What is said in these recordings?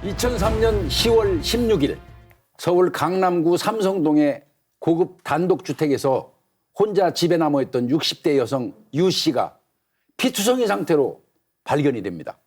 2003년 10월 16일 서울 강남구 삼성동의 고급 단독주택에서 혼자 집에 남아있던 60대 여성 유 씨가 피투성이 상태로 발견이 됩니다.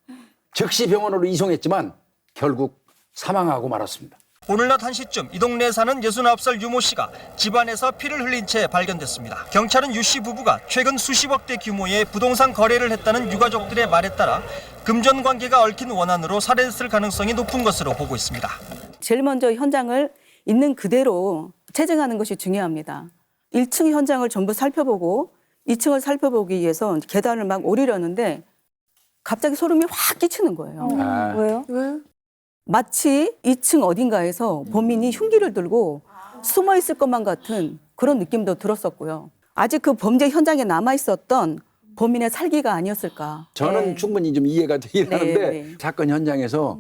즉시 병원으로 이송했지만 결국 사망하고 말았습니다. 오늘 낮 1시쯤 이 동네에 사는 69살 유모 씨가 집안에서 피를 흘린 채 발견됐습니다. 경찰은 유 씨 부부가 최근 수십억대 규모의 부동산 거래를 했다는 유가족들의 말에 따라 금전 관계가 얽힌 원한으로 살해했을 가능성이 높은 것으로 보고 있습니다. 제일 먼저 현장을 있는 그대로 체증하는 것이 중요합니다. 1층 현장을 전부 살펴보고 2층을 살펴보기 위해서 계단을 막 오르려는데 갑자기 소름이 확 끼치는 거예요. 왜요? 마치 2층 어딘가에서 범인이 흉기를 들고 숨어 있을 것만 같은 그런 느낌도 들었었고요. 아직 그 범죄 현장에 남아 있었던 범인의 살기가 아니었을까. 저는 충분히 좀 이해가 되긴 하는데 사건 현장에서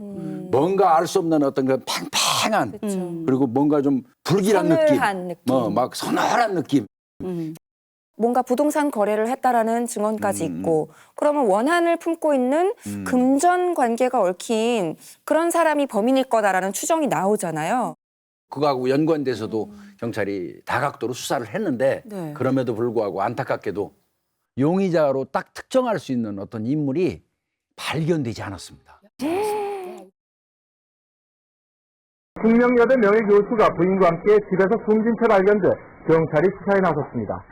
뭔가 알 수 없는 어떤 그런 팽팽한 그리고 뭔가 좀 불길한 서늘한 느낌. 막 서늘한 느낌. 뭔가 부동산 거래를 했다라는 증언까지 있고 그러면 원한을 품고 있는 금전 관계가 얽힌 그런 사람이 범인일 거다라는 추정이 나오잖아요. 그거하고 연관돼서도 경찰이 다각도로 수사를 했는데 네. 그럼에도 불구하고 안타깝게도 용의자로 딱 특정할 수 있는 어떤 인물이 발견되지 않았습니다. 숙명 8명의 교수가 부인과 함께 집에서 숨진 채 발견돼 경찰이 수사에 나섰습니다.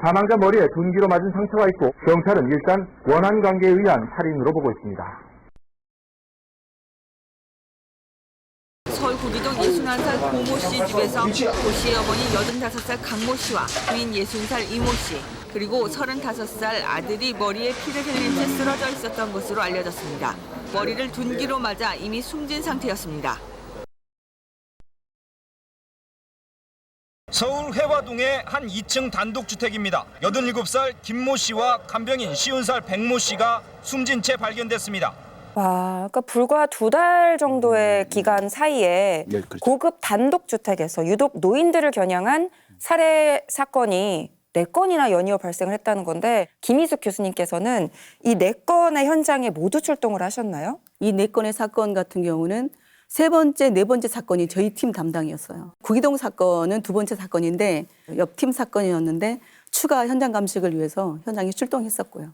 사망자 머리에 둔기로 맞은 상처가 있고 경찰은 일단 원한 관계에 의한 살인으로 보고 있습니다. 서울 구기동 61살 고모 씨 집에서 고 씨의 어머니 85살 강모 씨와 부인 60살 이모 씨, 그리고 35살 아들이 머리에 피를 흘린 채 쓰러져 있었던 것으로 알려졌습니다. 머리를 둔기로 맞아 이미 숨진 상태였습니다. 서울 회화동의 한 2층 단독주택입니다. 87살 김모 씨와 간병인 50살 백모 씨가 숨진 채 발견됐습니다. 와, 그러니까 불과 2달 정도의 기간 사이에 네, 그렇죠. 고급 단독주택에서 유독 노인들을 겨냥한 살해 사건이 4건이나 연이어 발생을 했다는 건데 김희숙 교수님께서는 이 4건의 현장에 모두 출동을 하셨나요? 이 4건의 사건 같은 경우는 3번째, 4번째 사건이 저희 팀 담당이었어요. 구기동 사건은 2번째 사건인데 옆팀 사건이었는데 추가 현장 감식을 위해서 현장에 출동했었고요.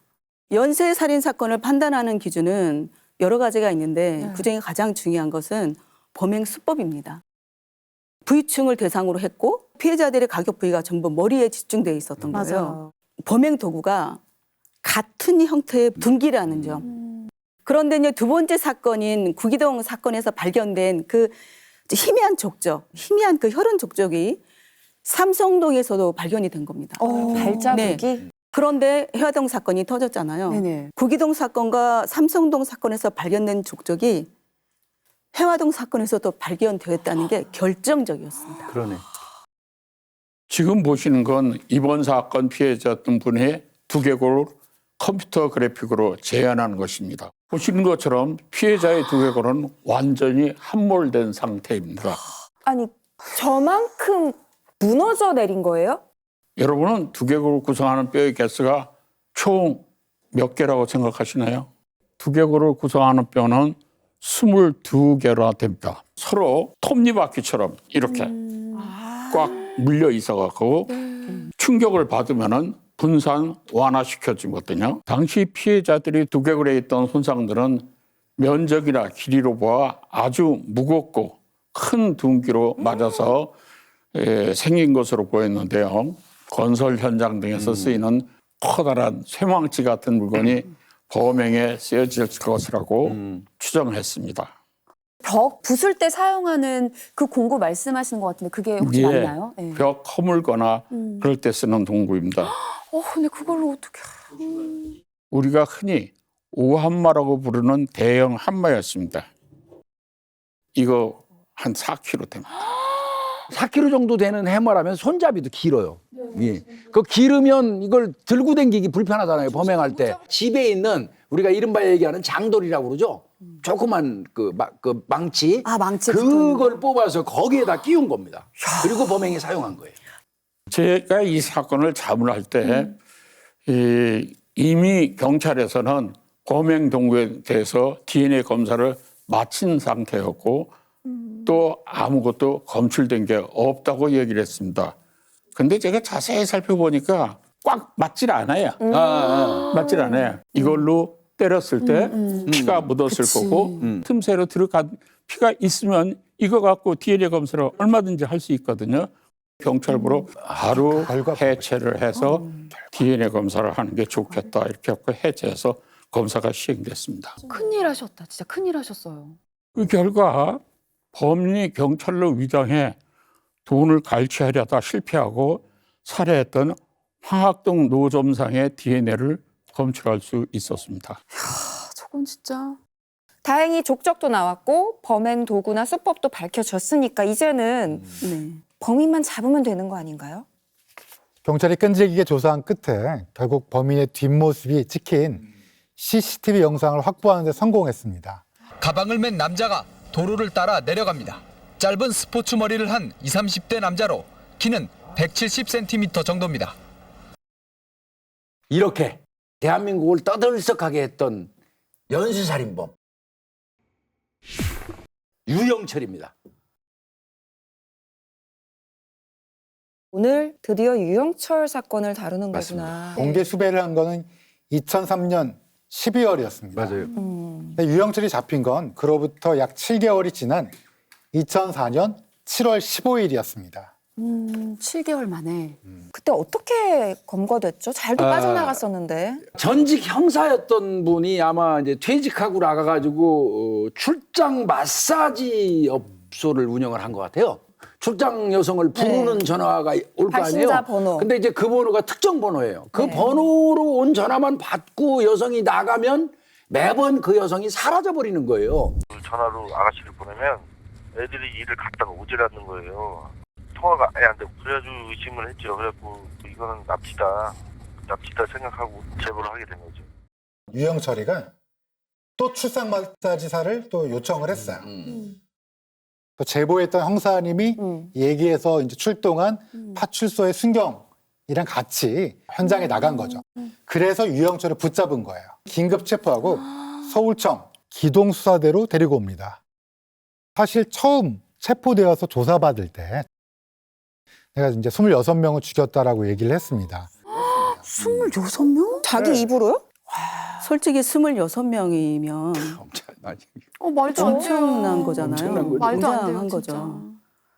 연쇄 살인 사건을 판단하는 기준은 여러 가지가 있는데 그중에 가장 중요한 것은 범행 수법입니다. 부위층을 대상으로 했고 피해자들의 가격 부위가 전부 머리에 집중되어 있었던 거예요. 맞아요. 범행 도구가 같은 형태의 둔기라는 점. 그런데 이제 2번째 사건인 구기동 사건에서 발견된 그 희미한 족적, 희미한 그 혈흔 족적이 삼성동에서도 발견이 된 겁니다. 발자국이? 네. 그런데 해화동 사건이 터졌잖아요. 네네. 구기동 사건과 삼성동 사건에서 발견된 족적이 해화동 사건에서도 발견되었다는 게 결정적이었습니다. 그러네. 지금 보시는 건 이번 사건 피해자였던 분의 두개골을 컴퓨터 그래픽으로 재현한 것입니다. 보시는 것처럼 피해자의 두개골은 완전히 함몰된 상태입니다. 아니, 저만큼 무너져 내린 거예요? 여러분은 두개골을 구성하는 뼈의 개수가 총 몇 개라고 생각하시나요? 두개골을 구성하는 뼈는 22개나 됩니다. 서로 톱니바퀴처럼 이렇게 꽉 물려 있어갖고 충격을 받으면은 분산 완화시켜주거든요. 당시 피해자들이 두개골에 있던 손상들은 면적이나 길이로 보아 아주 무겁고 큰 둔기로 맞아서 생긴 것으로 보였는데요. 건설 현장 등에서 쓰이는 커다란 쇠망치 같은 물건이 범행에 쓰여질 것이라고 추정했습니다. 벽 부술 때 사용하는 그 공구 말씀하시는 것 같은데 그게 혹시 맞나요? 네. 벽 허물거나 그럴 때 쓰는 도구입니다. 근데 그걸로 어떻게? 우리가 흔히 오한마라고 부르는 대형 한마였습니다. 이거 한 4kg 됩니다. 4kg 정도 되는 해머라면 손잡이도 길어요. 예. 그 길으면 이걸 들고 다니기 불편하잖아요. 범행할 때. 집에 있는 우리가 이른바 얘기하는 장돌이라고 그러죠. 조그만 그 망치. 아, 망치 그걸 뽑아서 거기에다 끼운 겁니다. 그리고 범행에 사용한 거예요. 제가 이 사건을 자문할 때 이미 경찰에서는 범행 동거에 대해서 DNA 검사를 마친 상태였고 또 아무것도 검출된 게 없다고 얘기를 했습니다. 근데 제가 자세히 살펴보니까 꽉 맞질 않아요. 맞질 않아요. 이걸로 때렸을 때 피가 묻었을 그치. 거고 틈새로 들어간 피가 있으면 이거 갖고 DNA 검사를 얼마든지 할 수 있거든요. 경찰부로 바로 해체를 해서 DNA 검사를 하는 게 좋겠다 이렇게 해서 해체해서 검사가 시행됐습니다. 큰일 하셨다. 진짜 큰일 하셨어요. 그 결과 범인이 경찰로 위장해 돈을 갈취하려다 실패하고 살해했던 황학동 노점상의 DNA를 검출할 수 있었습니다. 저건 진짜. 다행히 족적도 나왔고 범행 도구나 수법도 밝혀졌으니까 이제는 네. 범인만 잡으면 되는 거 아닌가요? 경찰이 끈질기게 조사한 끝에 결국 범인의 뒷모습이 찍힌 CCTV 영상을 확보하는 데 성공했습니다. 가방을 맨 남자가 도로를 따라 내려갑니다. 짧은 스포츠 머리를 한 20, 30대 남자로 키는 170cm 정도입니다. 이렇게 대한민국을 떠들썩하게 했던 연쇄살인범 유영철입니다. 오늘 드디어 유영철 사건을 다루는 맞습니다. 거구나. 공개 수배를 한 거는 2003년 12월이었습니다. 맞아요. 유영철이 잡힌 건 그로부터 약 7개월이 지난 2004년 7월 15일이었습니다. 7개월 만에. 그때 어떻게 검거됐죠? 잘도 빠져나갔었는데. 전직 형사였던 분이 아마 이제 퇴직하고 나가가지고 출장 마사지 업소를 운영을 한 것 같아요. 출장 여성을 부르는 전화가 올 거 아니에요. 발신자 번호. 근데 이제 그 번호가 특정 번호예요. 그 네. 번호로 온 전화만 받고 여성이 나가면 매번 그 여성이 사라져 버리는 거예요. 전화로 아가씨를 보내면 애들이 일을 갖다가 오질 않는 거예요. 통화가 아예 안 되고 그래가지고 의심을 했죠. 그래갖고 이거는 납치다 생각하고 제보를 하게 된 거죠. 유영철이가 또 출산 마사지사를 또 요청을 했어요. 또 제보했던 형사님이 얘기해서 이제 출동한 파출소의 순경이랑 같이 현장에 나간 거죠. 그래서 유영철을 붙잡은 거예요. 긴급 체포하고 서울청 기동수사대로 데리고 옵니다. 사실 처음 체포되어서 조사받을 때 내가 이제 26명을 죽였다라고 얘기를 했습니다. 26명? 자기 입으로요? 솔직히 26명이면 말도 안 돼요. 엄청난 거잖아요. 엄청난 거죠. 말도 안 돼요, 굉장한 진짜. 거죠.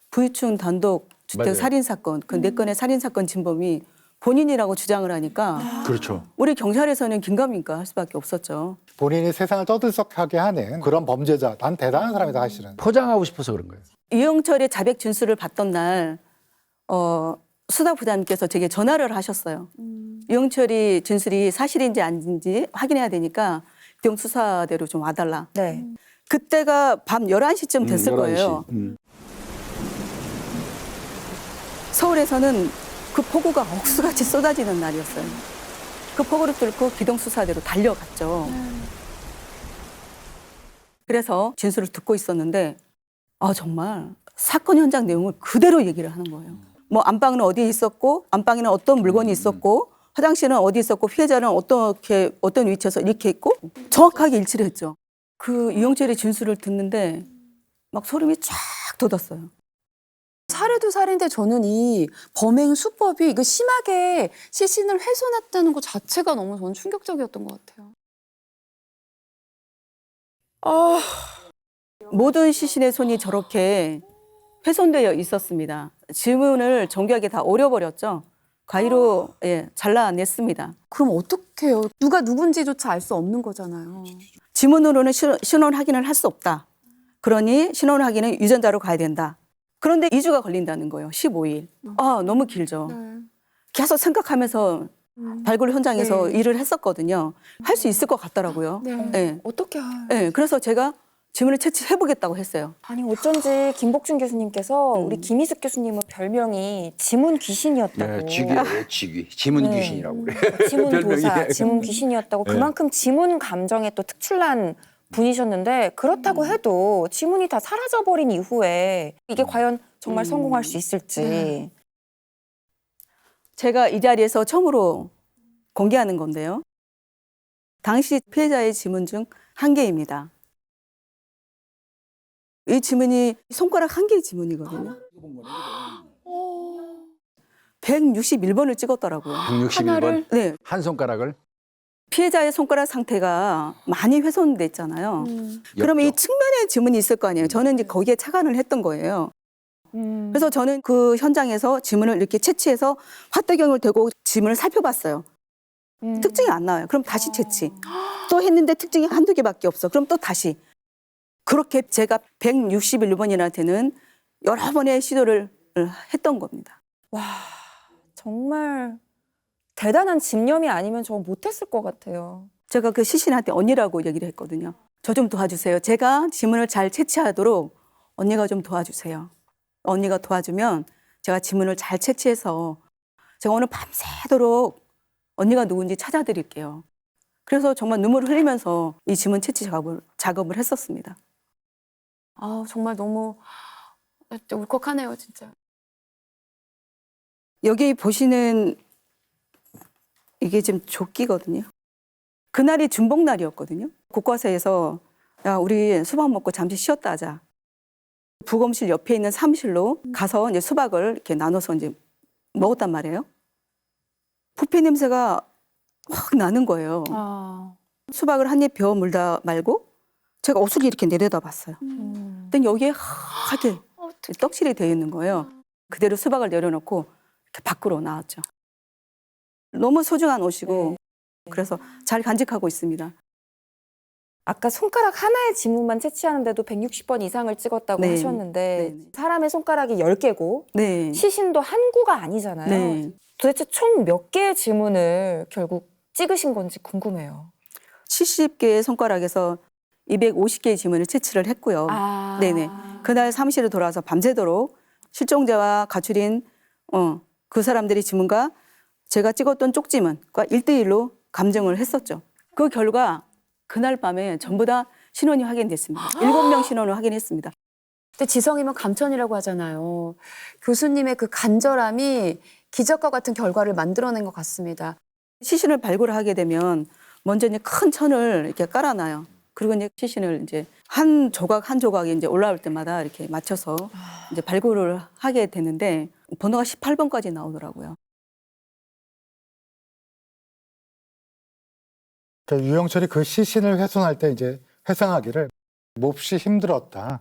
부유층 단독 주택 맞아요. 살인 사건, 그 4건의 살인 사건 진범이 본인이라고 주장을 하니까 그렇죠. 우리 경찰에서는 긴가민가 할 수밖에 없었죠. 본인이 세상을 떠들썩하게 하는 그런 범죄자, 난 대단한 사람이다 사실은. 포장하고 싶어서 그런 거예요. 유영철의 자백 진술을 받던 날 수사부장님께서 제게 전화를 하셨어요. 유영철이 진술이 사실인지 아닌지 확인해야 되니까 기동수사대로 좀 와달라. 네. 그때가 밤 11시쯤 됐을 11시. 거예요. 서울에서는 그 폭우가 억수같이 쏟아지는 날이었어요. 그 폭우를 뚫고 기동수사대로 달려갔죠. 그래서 진술을 듣고 있었는데 정말 사건 현장 내용을 그대로 얘기를 하는 거예요. 뭐 안방은 어디에 있었고 안방에는 어떤 물건이 있었고 화장실은 어디 있었고 피해자는 어떤 위치에서 이렇게 있고 정확하게 일치를 했죠. 그 유영철의 진술을 듣는데 막 소름이 쫙 돋았어요. 살해도 살인데 저는 이 범행 수법이 이거 심하게 시신을 훼손했다는 것 자체가 너무 저는 충격적이었던 것 같아요. 모든 시신의 손이 저렇게 훼손되어 있었습니다. 지문을 정교하게 다 오려버렸죠. 가위로 잘라냈습니다. 그럼 어떻게 해요? 누가 누군지조차 알 수 없는 거잖아요. 지문으로는 신원 확인을 할 수 없다. 그러니 신원 확인은 유전자로 가야 된다. 그런데 2주가 걸린다는 거예요. 15일. 너무 길죠. 네. 계속 생각하면서 발굴 현장에서 일을 했었거든요. 할 수 있을 것 같더라고요. 네. 어떻게 그래서 제가 지문을 채취해보겠다고 했어요. 아니 어쩐지 김복준 교수님께서 우리 김희숙 교수님은 별명이 지문 귀신이었다고. 네, 쥐귀예요, 쥐귀. 지문 귀신이라고 그래. 지문 별명이. 도사, 지문 귀신이었다고. 그만큼 지문 감정에 또 특출난 분이셨는데 그렇다고 해도 지문이 다 사라져버린 이후에 이게 과연 정말 성공할 수 있을지. 제가 이 자리에서 처음으로 공개하는 건데요. 당시 피해자의 지문 중 1개입니다. 이 지문이 손가락 한 개의 지문이거든요. 161번을 찍었더라고요. 161번 네. 한 손가락을 피해자의 손가락 상태가 많이 훼손됐잖아요. 그러면 이 측면에 지문이 있을 거 아니에요. 저는 이제 거기에 착안을 했던 거예요. 그래서 저는 그 현장에서 지문을 이렇게 채취해서 화대경을 대고 지문을 살펴봤어요. 특징이 안 나와요. 그럼 다시 채취. 또 했는데 특징이 한두 개밖에 없어. 그럼 또 다시. 그렇게 제가 161번이나 되는 여러 번의 시도를 했던 겁니다. 와, 정말 대단한 집념이 아니면 저 못했을 것 같아요. 제가 그 시신한테 언니라고 얘기를 했거든요. 저 좀 도와주세요. 제가 지문을 잘 채취하도록 언니가 좀 도와주세요. 언니가 도와주면 제가 지문을 잘 채취해서 제가 오늘 밤새도록 언니가 누군지 찾아드릴게요. 그래서 정말 눈물을 흘리면서 이 지문 채취 작업을 했었습니다. 아, 정말 너무 울컥하네요, 진짜. 여기 보시는 이게 지금 조끼거든요. 그날이 준복날이었거든요. 곳곳에서 야, 우리 수박 먹고 잠시 쉬었다 하자. 부검실 옆에 있는 사무실로 가서 이제 수박을 이렇게 나눠서 이제 먹었단 말이에요. 부패 냄새가 확 나는 거예요. 수박을 한 입 베어 물다 말고 제가 어숙이 이렇게 내려다 봤어요. 근데 여기에 하얗게 떡칠이 되어 있는 거예요. 그대로 수박을 내려놓고 이렇게 밖으로 나왔죠. 너무 소중한 옷이고 그래서 잘 간직하고 있습니다. 아까 손가락 하나의 지문만 채취하는데도 160번 이상을 찍었다고 네. 하셨는데 네. 사람의 손가락이 10개고 네. 시신도 한 구가 아니잖아요. 네. 도대체 총 몇 개의 지문을 결국 찍으신 건지 궁금해요. 70개의 손가락에서 250개의 지문을 채취를 했고요. 네네. 그날 사무실에 돌아와서 밤새도록 실종자와 가출인 그 사람들의 지문과 제가 찍었던 쪽지문과 1대1로 감정을 했었죠. 그 결과 그날 밤에 전부 다 신원이 확인됐습니다. 7명 신원을 확인했습니다. 근데 지성이면 감천이라고 하잖아요. 교수님의 그 간절함이 기적과 같은 결과를 만들어낸 것 같습니다. 시신을 발굴하게 되면 먼저 이제 큰 천을 이렇게 깔아놔요. 그리고 이제 시신을 이제 한 조각 한 조각이 이제 올라올 때마다 이렇게 맞춰서 이제 발굴을 하게 되는데 번호가 18번까지 나오더라고요. 유영철이 그 시신을 훼손할 때 이제 회상하기를 몹시 힘들었다.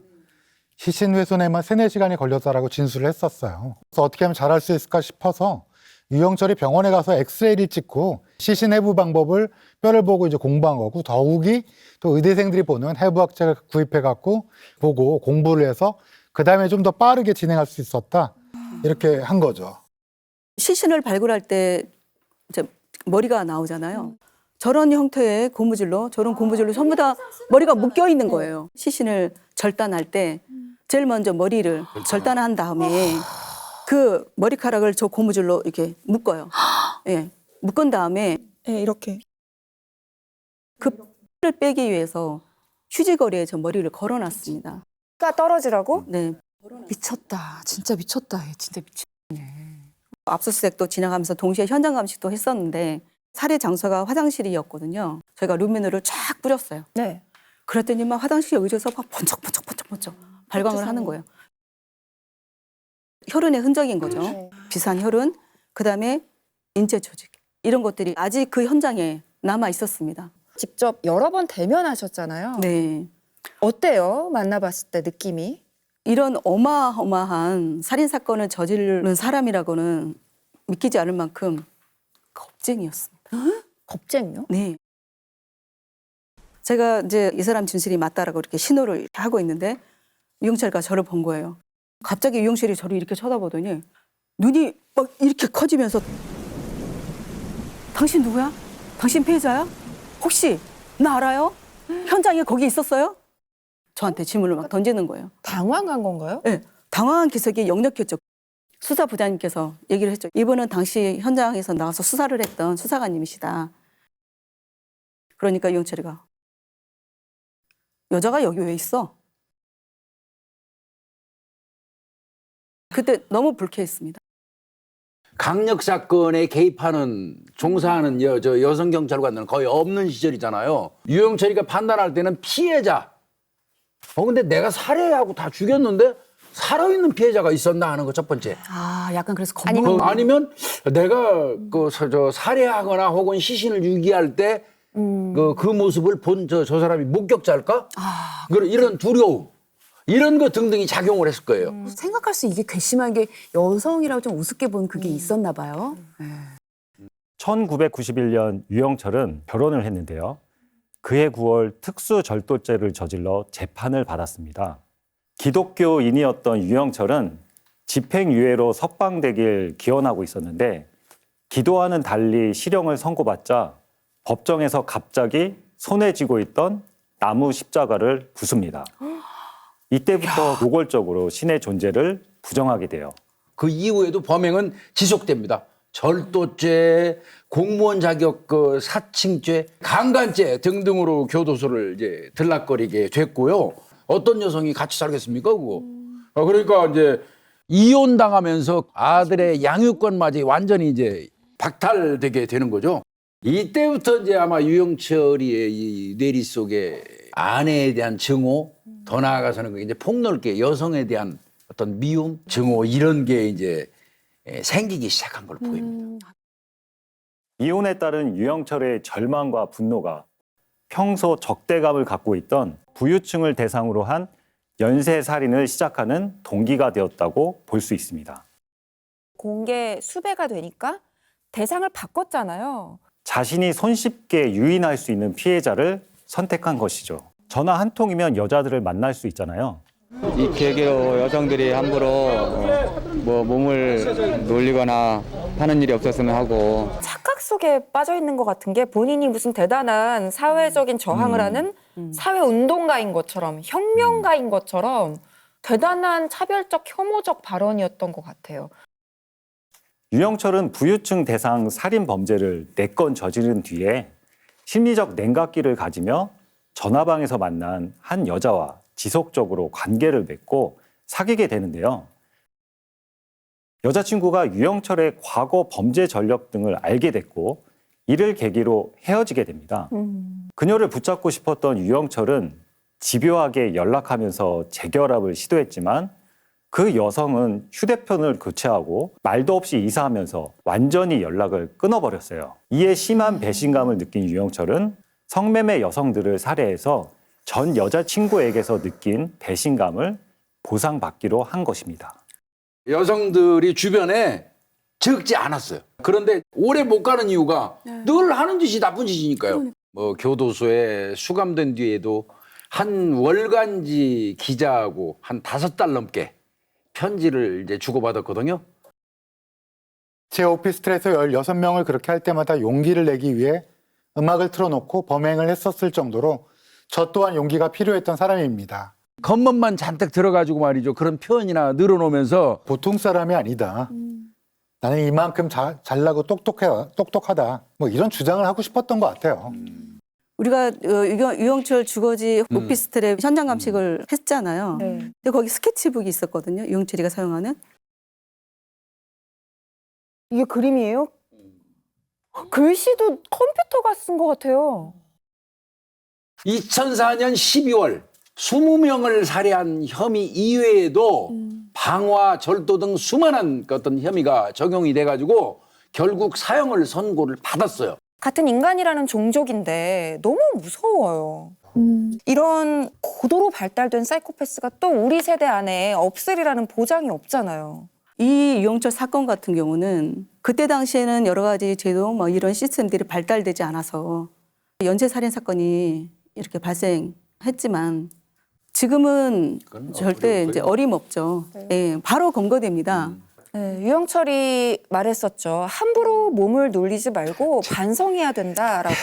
시신 훼손에만 3-4시간이 걸렸다라고 진술을 했었어요. 그래서 어떻게 하면 잘할 수 있을까 싶어서 유영철이 병원에 가서 엑스레이를 찍고 시신 해부 방법을 뼈를 보고 이제 공부한 거고, 더욱이 또 의대생들이 보는 해부학책을 구입해 갖고 보고 공부를 해서 그 다음에 좀 더 빠르게 진행할 수 있었다. 이렇게 한 거죠. 시신을 발굴할 때 이제 머리가 나오잖아요. 저런 형태의 고무줄로, 저런 고무줄로 전부 다 머리가 묶여 있는 거예요. 시신을 절단할 때 제일 먼저 머리를 절단한 다음에 그 머리카락을 저 고무줄로 이렇게 묶어요. 예, 묶은 다음에 이렇게. 그 뼈를 빼기 위해서 휴지거리에 저 머리를 걸어놨습니다. 가 떨어지라고? 네. 미쳤다. 진짜 미쳤다. 얘 진짜 미쳤네. 압수수색도 진행하면서 동시에 현장 감식도 했었는데 살해 장소가 화장실이었거든요. 저희가 루미노를 쫙 뿌렸어요. 네. 그랬더니 막 화장실 여기저기서 막 번쩍번쩍 발광을 하는 거예요. 혈흔의 흔적인 거죠. 네. 비싼 혈흔, 그다음에 인체 조직 이런 것들이 아직 그 현장에 남아 있었습니다. 직접 여러 번 대면하셨잖아요. 네. 어때요? 만나봤을 때 느낌이? 이런 어마어마한 살인 사건을 저지르는 사람이라고는 믿기지 않을 만큼 겁쟁이였습니다. 겁쟁이요? 네. 제가 이제 이 사람 진술이 맞다라고 이렇게 신호를 하고 있는데 유영철이가 저를 본 거예요. 갑자기 유영철이 저를 이렇게 쳐다보더니 눈이 막 이렇게 커지면서 당신 누구야? 당신 피해자야? 혹시 나 알아요? 현장에 거기 있었어요? 저한테 질문을 막 던지는 거예요. 당황한 건가요? 네, 당황한 기색이 역력했죠. 수사부장님께서 얘기를 했죠. 이분은 당시 현장에서 나와서 수사를 했던 수사관님이시다. 그러니까 유영철이가 여자가 여기 왜 있어? 그때 너무 불쾌했습니다. 강력 사건에 개입하는 종사하는 여성 경찰관들은 거의 없는 시절이잖아요. 유영철이가 판단할 때는 피해자 근데 내가 살해하고 다 죽였는데 살아있는 피해자가 있었나 하는 거 첫 번째. 아, 약간 그래서 아니면 내가 저 살해하거나 혹은 시신을 유기할 때 그 모습을 본 저 사람이 목격자일까? 이런 두려움. 이런 거 등등이 작용을 했을 거예요. 생각할 수 이게 괘씸한 게 여성이라고 좀 우습게 본 그게 있었나 봐요. 1991년 유영철은 결혼을 했는데요. 그해 9월 특수절도죄를 저질러 재판을 받았습니다. 기독교인이었던 유영철은 집행유예로 석방되길 기원하고 있었는데 기도와는 달리 실형을 선고받자 법정에서 갑자기 손에 쥐고 있던 나무 십자가를 부숩니다. 이때부터 노골적으로 신의 존재를 부정하게 돼요. 그 이후에도 범행은 지속됩니다. 절도죄, 공무원 자격 사칭죄, 강간죄 등등으로 교도소를 이제 들락거리게 됐고요. 어떤 여성이 같이 살겠습니까, 그거? 그러니까 이제 이혼 당하면서 아들의 양육권마저 완전히 이제 박탈되게 되는 거죠. 이때부터 이제 아마 유영철이의 이 뇌리 속에 아내에 대한 증오, 더 나아가서는 이제 폭넓게 여성에 대한 어떤 미움, 증오 이런 게 이제 생기기 시작한 걸로 보입니다. 이혼에 따른 유영철의 절망과 분노가 평소 적대감을 갖고 있던 부유층을 대상으로 한 연쇄살인을 시작하는 동기가 되었다고 볼 수 있습니다. 공개 수배가 되니까 대상을 바꿨잖아요. 자신이 손쉽게 유인할 수 있는 피해자를 선택한 것이죠. 전화 한 통이면 여자들을 만날 수 있잖아요. 이 계기로 여성들이 함부로 몸을 놀리거나 하는 일이 없었으면 하고. 착각 속에 빠져 있는 것 같은 게 본인이 무슨 대단한 사회적인 저항을 하는 사회운동가인 것처럼 혁명가인 것처럼 대단한 차별적 혐오적 발언이었던 것 같아요. 유영철은 부유층 대상 살인 범죄를 4건 저지른 뒤에 심리적 냉각기를 가지며 전화방에서 만난 한 여자와 지속적으로 관계를 맺고 사귀게 되는데요. 여자친구가 유영철의 과거 범죄 전력 등을 알게 됐고 이를 계기로 헤어지게 됩니다. 그녀를 붙잡고 싶었던 유영철은 집요하게 연락하면서 재결합을 시도했지만 그 여성은 휴대폰을 교체하고 말도 없이 이사하면서 완전히 연락을 끊어버렸어요. 이에 심한 배신감을 느낀 유영철은 성매매 여성들을 살해해서 전 여자친구에게서 느낀 배신감을 보상받기로 한 것입니다. 여성들이 주변에 적지 않았어요. 그런데 오래 못 가는 이유가 늘 하는 짓이 나쁜 짓이니까요. 교도소에 수감된 뒤에도 한 월간지 기자하고 한 5달 넘게 편지를 이제 주고받았거든요. 제 오피스텔에서 16명을 그렇게 할 때마다 용기를 내기 위해 음악을 틀어놓고 범행을 했었을 정도로 저 또한 용기가 필요했던 사람입니다. 겉멋만 잔뜩 들어가지고 말이죠. 그런 표현이나 늘어놓으면서 보통 사람이 아니다. 나는 이만큼 잘나고 똑똑하다. 뭐 이런 주장을 하고 싶었던 것 같아요. 우리가 유영철 주거지 오피스텔에 현장 감식을 했잖아요. 근데 거기 스케치북이 있었거든요. 유영철이가 사용하는. 이게 그림이에요? 글씨도 컴퓨터가 쓴 것 같아요. 2004년 12월 20명을 살해한 혐의 이외에도 방화, 절도 등 수많은 어떤 혐의가 적용이 돼가지고 결국 사형을 선고를 받았어요. 같은 인간이라는 종족인데 너무 무서워요. 이런 고도로 발달된 사이코패스가 또 우리 세대 안에 없으리라는 보장이 없잖아요. 이 유영철 사건 같은 경우는 그때 당시에는 여러 가지 제도 뭐 이런 시스템들이 발달되지 않아서 연쇄살인 사건이 이렇게 발생했지만 지금은 절대 이제 어림없죠. 예, 바로 검거됩니다. 네, 유영철이 말했었죠. 함부로 몸을 놀리지 말고 반성해야 된다라고.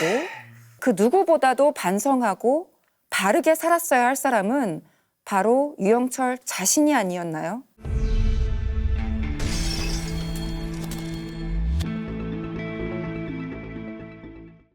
그 누구보다도 반성하고 바르게 살았어야 할 사람은 바로 유영철 자신이 아니었나요?